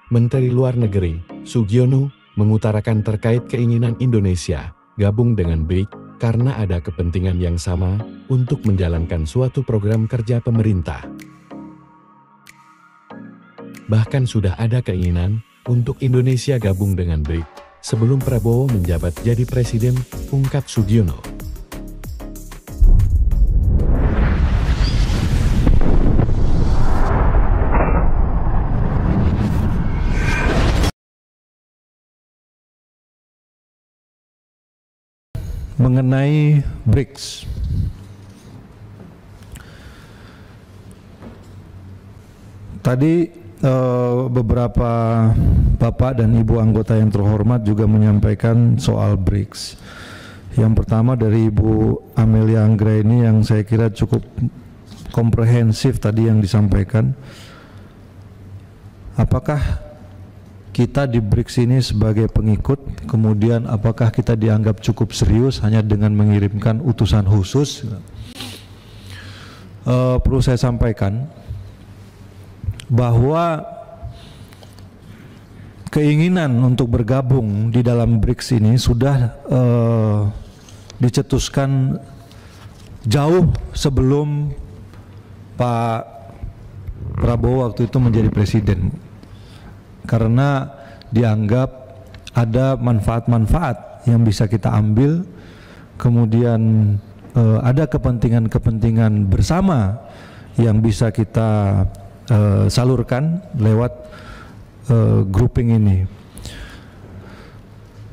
Menteri Luar Negeri, Sugiono, mengutarakan terkait keinginan Indonesia gabung dengan BRIC karena ada kepentingan yang sama untuk menjalankan suatu program kerja pemerintah. Bahkan sudah ada keinginan untuk Indonesia gabung dengan BRIC sebelum Prabowo menjabat jadi presiden, ungkap Sugiono. Mengenai BRICS, tadi beberapa Bapak dan Ibu anggota yang terhormat juga menyampaikan soal BRICS. Yang pertama dari Ibu Amelia Anggraini yang saya kira cukup komprehensif tadi yang disampaikan. Apakah kita di BRICS ini sebagai pengikut, kemudian apakah kita dianggap cukup serius hanya dengan mengirimkan utusan khusus? Perlu saya sampaikan bahwa keinginan untuk bergabung di dalam BRICS ini sudah dicetuskan jauh sebelum Pak Prabowo waktu itu menjadi presiden, karena dianggap ada manfaat-manfaat yang bisa kita ambil, kemudian ada kepentingan-kepentingan bersama yang bisa kita salurkan lewat grouping ini.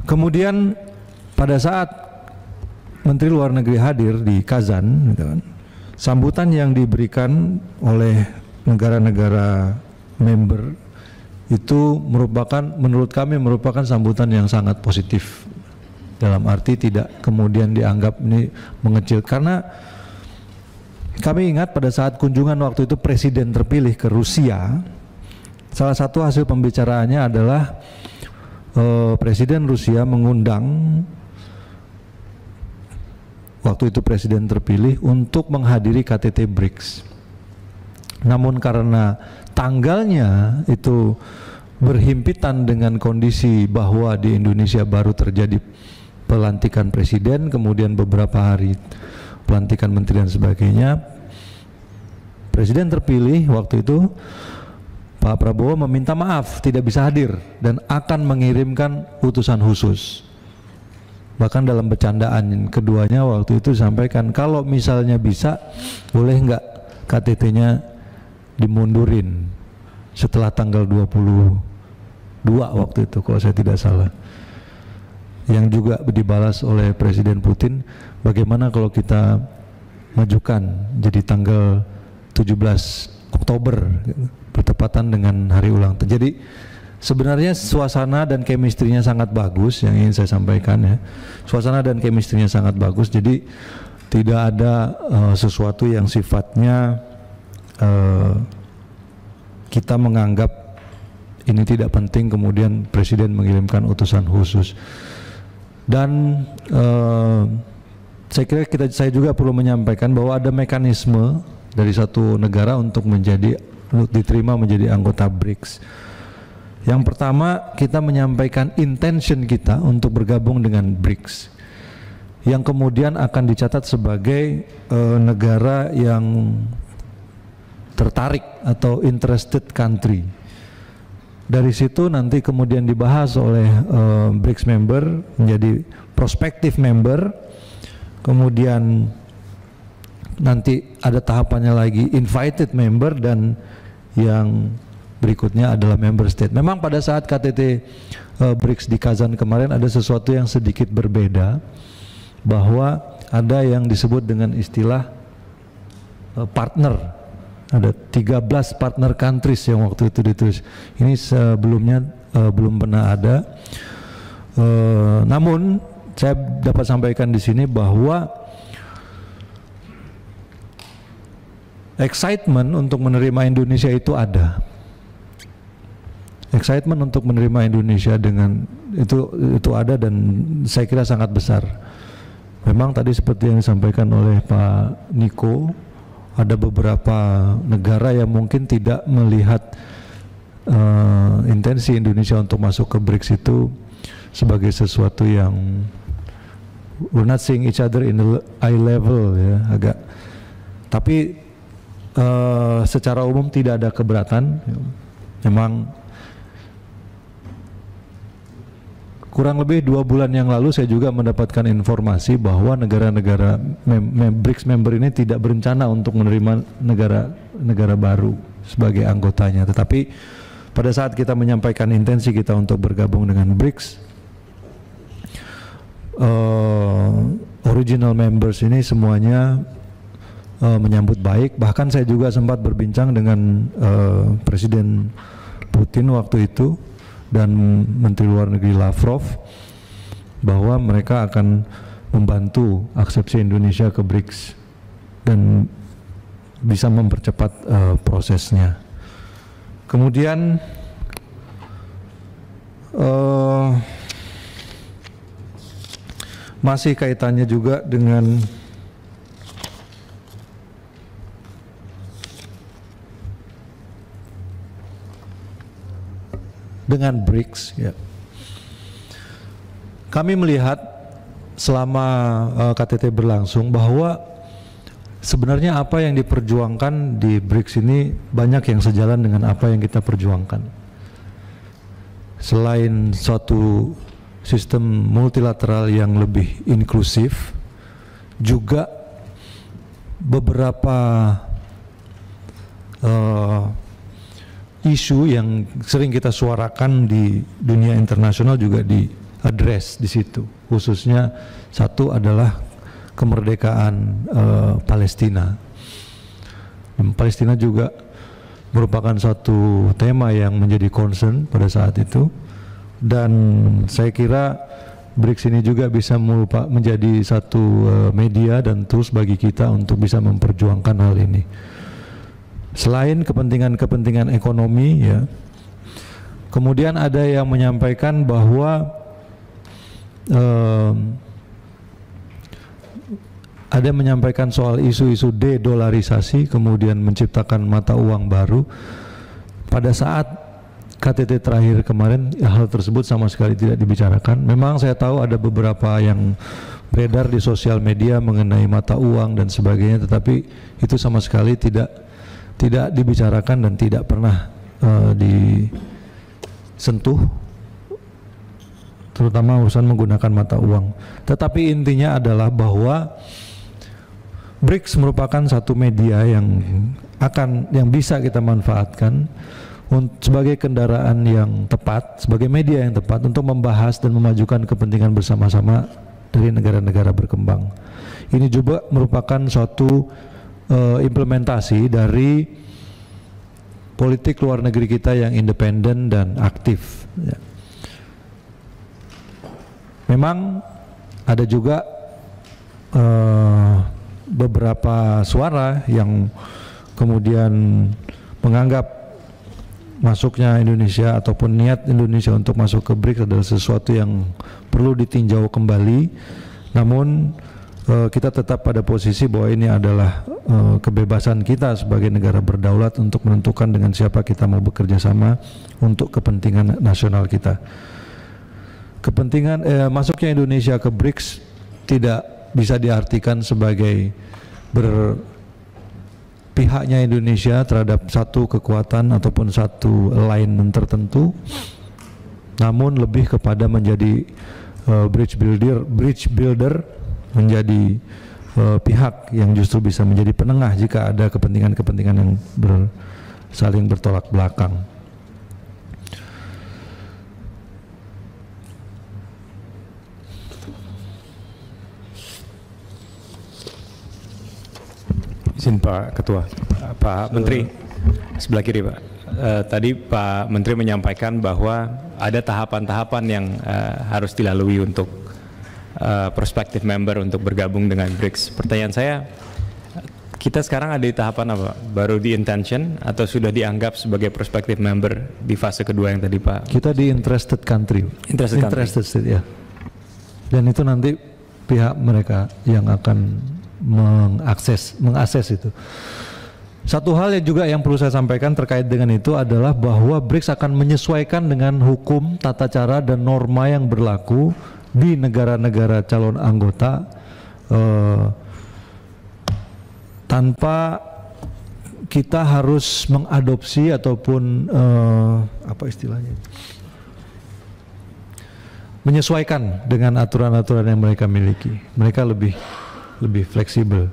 Kemudian pada saat Menteri Luar Negeri hadir di Kazan, gitu kan, sambutan yang diberikan oleh negara-negara member itu merupakan, menurut kami merupakan sambutan yang sangat positif, dalam arti tidak kemudian dianggap ini mengecil, karena kami ingat pada saat kunjungan waktu itu presiden terpilih ke Rusia, salah satu hasil pembicaraannya adalah presiden Rusia mengundang waktu itu presiden terpilih untuk menghadiri KTT BRICS. Namun karena tanggalnya itu berhimpitan dengan kondisi bahwa di Indonesia baru terjadi pelantikan presiden, kemudian beberapa hari pelantikan menteri dan sebagainya, presiden terpilih waktu itu Pak Prabowo meminta maaf tidak bisa hadir dan akan mengirimkan utusan khusus. Bahkan dalam bercandaan keduanya waktu itu disampaikan, kalau misalnya bisa boleh nggak KTT-nya dimundurin setelah tanggal 22 waktu itu kalau saya tidak salah. Yang juga dibalas oleh Presiden Putin, bagaimana kalau kita majukan jadi tanggal 17 Oktober bertepatan dengan hari ulang tahun. Jadi sebenarnya suasana dan chemistry-nya sangat bagus, yang ingin saya sampaikan ya. Suasana dan chemistry-nya sangat bagus, jadi tidak ada sesuatu yang sifatnya kita menganggap ini tidak penting kemudian presiden mengirimkan utusan khusus. Dan saya kira saya juga perlu menyampaikan bahwa ada mekanisme dari satu negara untuk diterima menjadi anggota BRICS. Yang pertama, kita menyampaikan intention kita untuk bergabung dengan BRICS, yang kemudian akan dicatat sebagai negara yang tertarik atau interested country. Dari situ nanti kemudian dibahas oleh BRICS member menjadi prospective member, kemudian nanti ada tahapannya lagi invited member, dan yang berikutnya adalah member state. Memang pada saat KTT BRICS di Kazan kemarin ada sesuatu yang sedikit berbeda, bahwa ada yang disebut dengan istilah partner. Ada 13 partner countries yang waktu itu ditulis. Ini sebelumnya belum pernah ada. Namun saya dapat sampaikan di sini bahwa excitement untuk menerima Indonesia itu ada. Excitement untuk menerima Indonesia dengan itu ada, dan saya kira sangat besar. Memang tadi seperti yang disampaikan oleh Pak Niko, ada beberapa negara yang mungkin tidak melihat intensi Indonesia untuk masuk ke BRICS itu sebagai sesuatu yang we're not seeing each other in the eye level ya, agak. Tapi secara umum tidak ada keberatan. Memang kurang lebih 2 bulan yang lalu saya juga mendapatkan informasi bahwa negara-negara BRICS member ini tidak berencana untuk menerima negara baru sebagai anggotanya. Tetapi pada saat kita menyampaikan intensi kita untuk bergabung dengan BRICS, original members ini semuanya menyambut baik. Bahkan saya juga sempat berbincang dengan Presiden Putin waktu itu dan Menteri Luar Negeri Lavrov bahwa mereka akan membantu aksepsi Indonesia ke BRICS dan bisa mempercepat prosesnya. Kemudian masih kaitannya juga dengan BRICS ya. Kami melihat selama KTT berlangsung bahwa sebenarnya apa yang diperjuangkan di BRICS ini banyak yang sejalan dengan apa yang kita perjuangkan. Selain suatu sistem multilateral yang lebih inklusif, juga beberapa isu yang sering kita suarakan di dunia internasional juga diadres di situ. Khususnya satu adalah kemerdekaan Palestina. Dan Palestina juga merupakan satu tema yang menjadi concern pada saat itu. Dan saya kira BRICS ini juga bisa menjadi satu media dan tools bagi kita untuk bisa memperjuangkan hal ini. Selain kepentingan-kepentingan ekonomi ya, kemudian ada yang menyampaikan bahwa ada yang menyampaikan soal isu-isu de-dolarisasi, kemudian menciptakan mata uang baru. Pada saat KTT terakhir kemarin hal tersebut sama sekali tidak dibicarakan. Memang saya tahu ada beberapa yang beredar di sosial media mengenai mata uang dan sebagainya, tetapi itu sama sekali tidak dibicarakan dan tidak pernah disentuh, terutama urusan menggunakan mata uang. Tetapi intinya adalah bahwa BRICS merupakan satu media yang bisa kita manfaatkan sebagai kendaraan yang tepat, sebagai media yang tepat untuk membahas dan memajukan kepentingan bersama-sama dari negara-negara berkembang. Ini juga merupakan suatu implementasi dari politik luar negeri kita yang independen dan aktif ya. Memang ada juga beberapa suara yang kemudian menganggap masuknya Indonesia ataupun niat Indonesia untuk masuk ke BRICS adalah sesuatu yang perlu ditinjau kembali. Namun kita tetap pada posisi bahwa ini adalah kebebasan kita sebagai negara berdaulat untuk menentukan dengan siapa kita mau bekerja sama untuk kepentingan nasional kita. Kepentingan masuknya Indonesia ke BRICS tidak bisa diartikan sebagai berpihaknya Indonesia terhadap satu kekuatan ataupun satu alignment tertentu, namun lebih kepada menjadi bridge builder, menjadi pihak yang justru bisa menjadi penengah jika ada kepentingan-kepentingan yang saling bertolak belakang. Izin Pak Ketua, Pak Menteri, sebelah kiri Pak. Tadi Pak Menteri menyampaikan bahwa ada tahapan-tahapan yang harus dilalui untuk prospective member untuk bergabung dengan BRICS. Pertanyaan saya, kita sekarang ada di tahapan apa? Baru di intention atau sudah dianggap sebagai prospective member di fase kedua yang tadi Pak? Kita di interested country. Interested state ya. Dan itu nanti pihak mereka yang akan mengakses itu. Satu hal yang juga yang perlu saya sampaikan terkait dengan itu adalah bahwa BRICS akan menyesuaikan dengan hukum, tata cara dan norma yang berlaku di negara-negara calon anggota tanpa kita harus mengadopsi ataupun apa istilahnya, menyesuaikan dengan aturan-aturan yang mereka miliki. Mereka lebih fleksibel.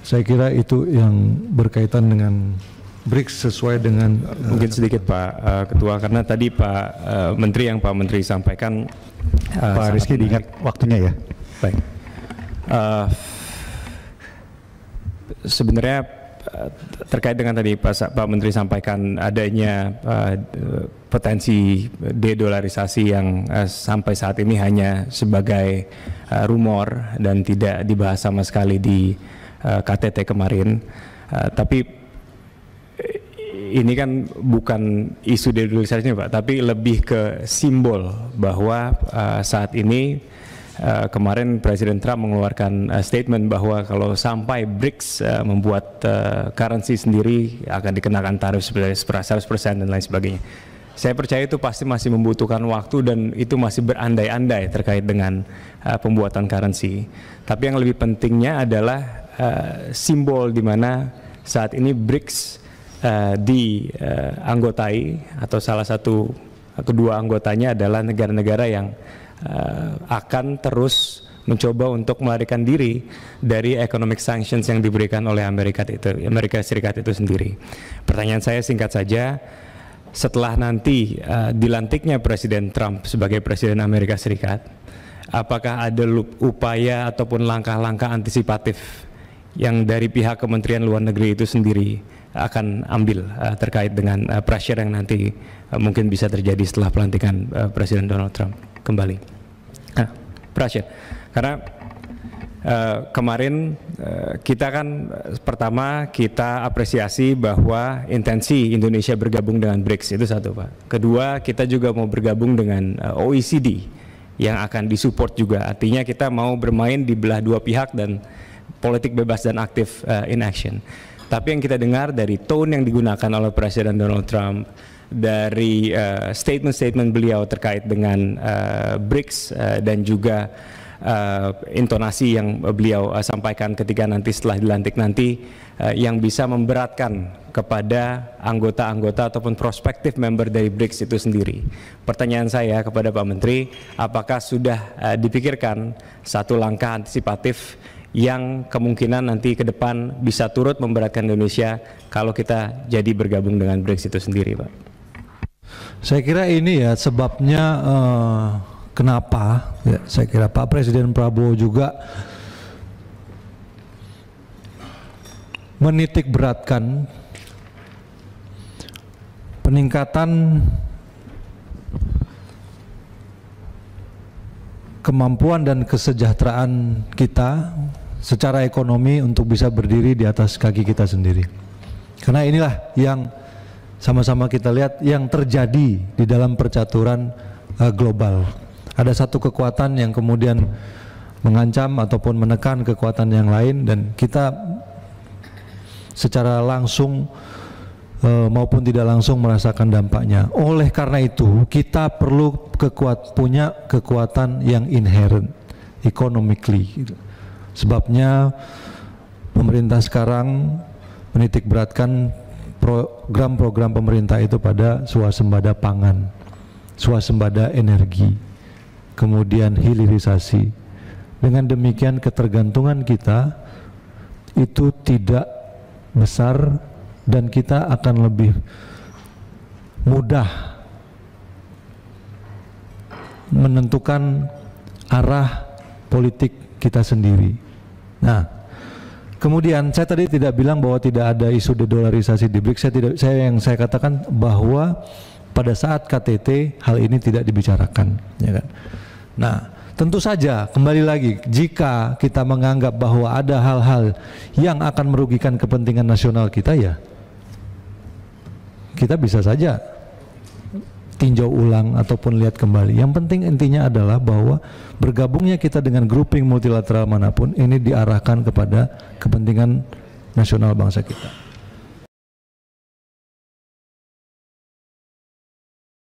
Saya kira itu yang berkaitan dengan BRICS sesuai dengan mungkin sedikit Pak Ketua, karena tadi Pak Menteri yang Pak Menteri sampaikan Pak Rizky diingat waktunya ya. Baik. Sebenarnya terkait dengan tadi Pak Menteri sampaikan adanya potensi dedolarisasi yang sampai saat ini hanya sebagai rumor dan tidak dibahas sama sekali di KTT kemarin, tapi ini kan bukan isu dedolarisasinya Pak, tapi lebih ke simbol bahwa saat ini kemarin Presiden Trump mengeluarkan statement bahwa kalau sampai BRICS membuat currency sendiri akan dikenakan tarif 100% dan lain sebagainya. Saya percaya itu pasti masih membutuhkan waktu dan itu masih berandai-andai terkait dengan pembuatan currency. Tapi yang lebih pentingnya adalah simbol di mana saat ini BRICS dianggotai atau salah satu kedua anggotanya adalah negara-negara yang akan terus mencoba untuk melarikan diri dari economic sanctions yang diberikan oleh Amerika Serikat itu sendiri. Pertanyaan saya singkat saja, setelah nanti dilantiknya Presiden Trump sebagai Presiden Amerika Serikat, apakah ada upaya ataupun langkah-langkah antisipatif yang dari pihak Kementerian Luar Negeri itu sendiri akan ambil terkait dengan pressure yang nanti mungkin bisa terjadi setelah pelantikan Presiden Donald Trump kembali? Pressure, karena kemarin kita kan pertama kita apresiasi bahwa intensi Indonesia bergabung dengan BRICS, itu satu Pak. Kedua, kita juga mau bergabung dengan OECD yang akan disupport juga, artinya kita mau bermain di belah dua pihak dan politik bebas dan aktif in action. Tapi yang kita dengar dari tone yang digunakan oleh Presiden Donald Trump, dari statement-statement beliau terkait dengan BRICS dan juga intonasi yang beliau sampaikan ketika nanti setelah dilantik nanti yang bisa memberatkan kepada anggota-anggota ataupun prospektif member dari BRICS itu sendiri. Pertanyaan saya kepada Pak Menteri, apakah sudah dipikirkan satu langkah antisipatif yang kemungkinan nanti ke depan bisa turut memberatkan Indonesia kalau kita jadi bergabung dengan BRICS itu sendiri, Pak? Saya kira ini ya sebabnya kenapa ya, saya kira Pak Presiden Prabowo juga menitik beratkan peningkatan kemampuan dan kesejahteraan kita secara ekonomi untuk bisa berdiri di atas kaki kita sendiri. Karena inilah yang sama-sama kita lihat yang terjadi di dalam percaturan global. Ada satu kekuatan yang kemudian mengancam ataupun menekan kekuatan yang lain dan kita secara langsung maupun tidak langsung merasakan dampaknya. Oleh karena itu kita perlu punya kekuatan yang inherent economically gitu. Sebabnya pemerintah sekarang menitik beratkan program-program pemerintah itu pada swasembada pangan, swasembada energi, kemudian hilirisasi. Dengan demikian ketergantungan kita itu tidak besar dan kita akan lebih mudah menentukan arah politik kita sendiri. Nah, kemudian saya tadi tidak bilang bahwa tidak ada isu dedolarisasi di BRICS. Saya katakan bahwa pada saat KTT hal ini tidak dibicarakan, ya kan? Nah, tentu saja kembali lagi jika kita menganggap bahwa ada hal-hal yang akan merugikan kepentingan nasional kita, ya kita bisa saja tinjau ulang ataupun lihat kembali. Yang penting intinya adalah bahwa bergabungnya kita dengan grouping multilateral manapun ini diarahkan kepada kepentingan nasional bangsa kita.